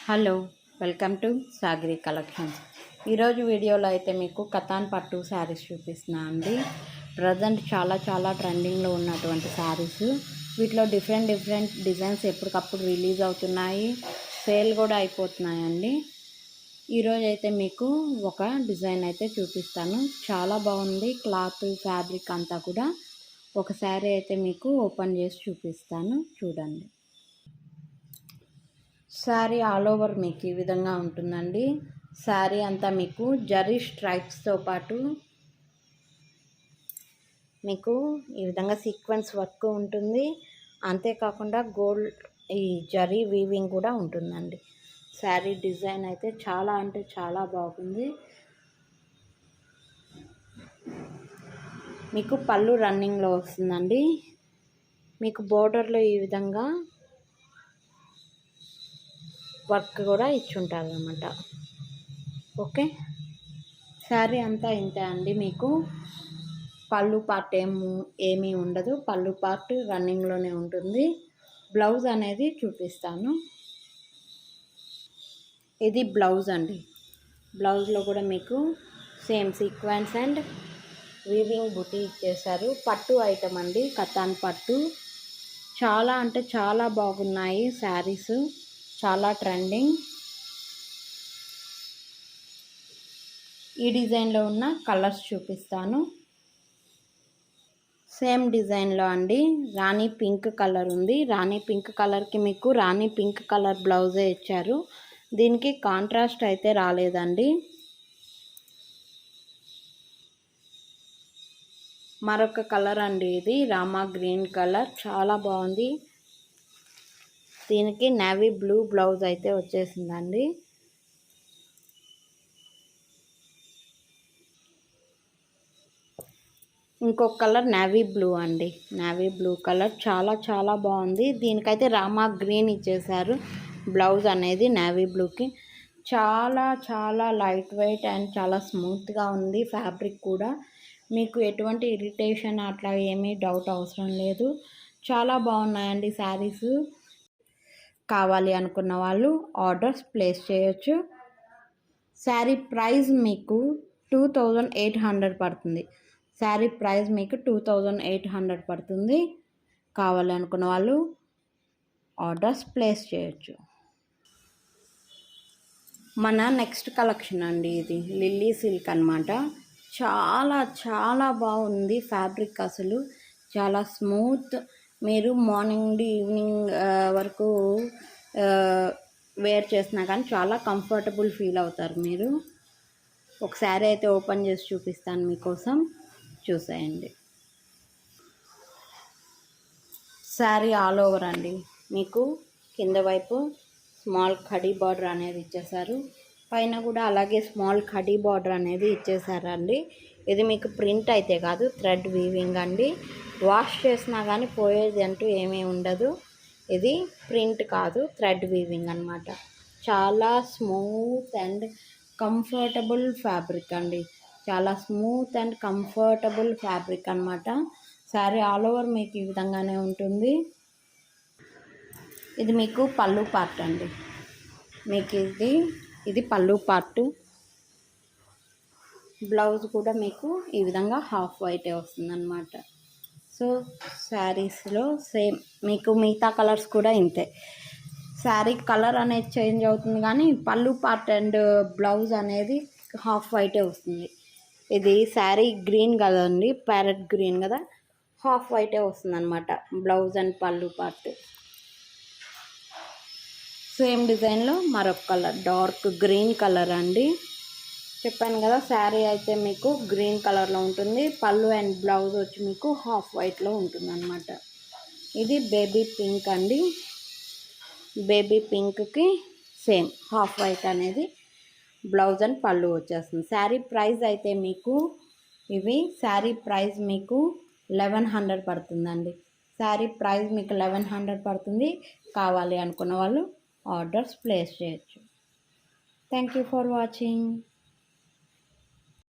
Hello, welcome to Sagari collections. ఈరోజు వీడియోలో అయితే మీకు కతాన్ పట్టు శారీస్ చూపిస్తున్నా అండి. ప్రజెంట్ చాలా ట్రెండింగ్లో ఉన్నటువంటి శారీస్. వీటిలో డిఫరెంట్ డిజైన్స్ ఎప్పటికప్పుడు రిలీజ్ అవుతున్నాయి, సేల్ కూడా అయిపోతున్నాయండి. ఈరోజు అయితే మీకు ఒక డిజైన్ అయితే చూపిస్తాను. చాలా బాగుంది, క్లాత్ ఫ్యాబ్రిక్ అంతా కూడా. ఒక శారీ అయితే మీకు ఓపెన్ చేసి చూపిస్తాను, చూడండి. శారీ ఆల్ ఓవర్ మీకు ఈ విధంగా ఉంటుందండి. శారీ అంతా మీకు జరీ స్ట్రైప్స్తో పాటు మీకు ఈ విధంగా సీక్వెన్స్ వర్క్ ఉంటుంది. అంతేకాకుండా గోల్డ్ ఈ జరీ వీవింగ్ కూడా ఉంటుందండి. శారీ డిజైన్ అయితే చాలా అంటే చాలా బాగుంది. మీకు పళ్ళు రన్నింగ్లో వస్తుందండి. మీకు బోర్డర్లో ఈ విధంగా వర్క్ కూడా ఇచ్చుంటారు అన్నమాట. ఓకే, శారీ అంతా ఇంతే అండి. మీకు పళ్ళు పార్ట్ ఏమీ ఉండదు. పళ్ళు పార్ట్ రన్నింగ్లోనే ఉంటుంది. బ్లౌజ్ అనేది చూపిస్తాను. ఇది బ్లౌజ్ అండి. బ్లౌజ్లో కూడా మీకు సేమ్ సీక్వెన్స్ అండ్ వీవింగ్ బుటీ ఇచ్చేసారు. పట్టు ఐటమ్ అండి, కతాన్ పట్టు. చాలా అంటే చాలా బాగున్నాయి శారీస్, చాలా ట్రెండింగ్. ఈ డిజైన్లో ఉన్న కలర్స్ చూపిస్తాను. సేమ్ డిజైన్లో అండి, రాణి పింక్ కలర్ ఉంది. రాణి పింక్ కలర్కి మీకు రాణి పింక్ కలర్ బ్లౌజే ఇచ్చారు. దీనికి కాంట్రాస్ట్ అయితే రాలేదండి. మరొక కలర్ అండి, ఇది రామా గ్రీన్ కలర్, చాలా బాగుంది. దీనికి నేవీ బ్లూ బ్లౌజ్ అయితే వచ్చేసిందండి. ఇంకొక కలర్ నేవీ బ్లూ అండి. నేవీ బ్లూ కలర్ చాలా బాగుంది. దీనికైతే రామా గ్రీన్ ఇచ్చేసారు. బ్లౌజ్ అనేది నేవీ బ్లూకి. చాలా లైట్ వెయిట్ అండ్ చాలా స్మూత్గా ఉంది. ఫ్యాబ్రిక్ కూడా మీకు ఎటువంటి ఇరిటేషన్ అట్లా ఏమీ డౌట్ అవసరం లేదు. చాలా బాగున్నాయండి శారీస్. కావాలి అనుకున్న వాళ్ళు ఆర్డర్స్ ప్లేస్ చేయొచ్చు. శారీ ప్రైస్ మీకు 2800 పడుతుంది. శారీ ప్రైస్ మీకు 2800 పడుతుంది. కావాలి అనుకున్న వాళ్ళు ఆర్డర్స్ ప్లేస్ చేయొచ్చు. మన నెక్స్ట్ కలెక్షన్ అండి, ఇది లిల్లీ సిల్క్ అన్నమాట. చాలా బాగుంది ఫ్యాబ్రిక్. అసలు చాలా స్మూత్. మీరు మార్నింగ్ నుండి ఈవినింగ్ వరకు వేర్ చేసినా కానీ చాలా కంఫర్టబుల్ ఫీల్ అవుతారు మీరు. ఒక శారీ అయితే ఓపెన్ చేసి చూపిస్తాను మీకోసం, చూసేయండి. శారీ ఆల్ ఓవర్ అండి, మీకు కింద వైపు స్మాల్ ఖడీ బార్డర్ అనేది ఇచ్చేసారు. పైన కూడా అలాగే స్మాల్ ఖడీ బార్డర్ అనేది ఇచ్చేసారండి. ఇది మీకు ప్రింట్ అయితే కాదు, థ్రెడ్ వీవింగ్ అండి. వాష్ చేసినా కానీ పోయేది అంటూ ఏమీ ఉండదు. ఇది ప్రింట్ కాదు, థ్రెడ్ వీవింగ్ అన్నమాట. చాలా స్మూత్ అండ్ కంఫర్టబుల్ ఫ్యాబ్రిక్ అండి. చాలా స్మూత్ అండ్ కంఫర్టబుల్ ఫ్యాబ్రిక్ అన్నమాట. శారీ ఆల్ ఓవర్ మీకు ఈ విధంగానే ఉంటుంది. ఇది మీకు పళ్ళు పార్ట్ అండి. మీకు ఇది పళ్ళు పార్ట్. బ్లౌజ్ కూడా మీకు ఈ విధంగా హాఫ్ వైటే వస్తుందన్నమాట. సో శారీస్లో సేమ్ మీకు మిగతా కలర్స్ కూడా ఇంతే. శారీ కలర్ అనేది చేంజ్ అవుతుంది కానీ పళ్ళు పార్ట్ అండ్ బ్లౌజ్ అనేది హాఫ్ వైటే వస్తుంది. ఇది శారీ గ్రీన్ కదండి, ప్యారెట్ గ్రీన్ కదా, హాఫ్ వైటే వస్తుంది అనమాట బ్లౌజ్ అండ్ పళ్ళు పార్ట్. సేమ్ డిజైన్లో మరొక కలర్ డార్క్ గ్రీన్ కలర్ అండి. చెప్పాను కదా, శారీ అయితే మీకు గ్రీన్ కలర్లో ఉంటుంది. పళ్ళు అండ్ బ్లౌజ్ వచ్చి మీకు హాఫ్ వైట్లో ఉంటుంది అన్నమాట. ఇది బేబీ పింక్ అండి. బేబీ పింక్కి సేమ్ హాఫ్ వైట్ అనేది బ్లౌజ్ అండ్ పళ్ళు వచ్చేస్తుంది. శారీ ప్రైస్ అయితే మీకు శారీ ప్రైస్ మీకు 1100 పడుతుందండి. శారీ ప్రైస్ మీకు 1100 పడుతుంది. కావాలి అనుకున్న వాళ్ళు ఆర్డర్స్ ప్లేస్ చేయొచ్చు. Thank you for watching.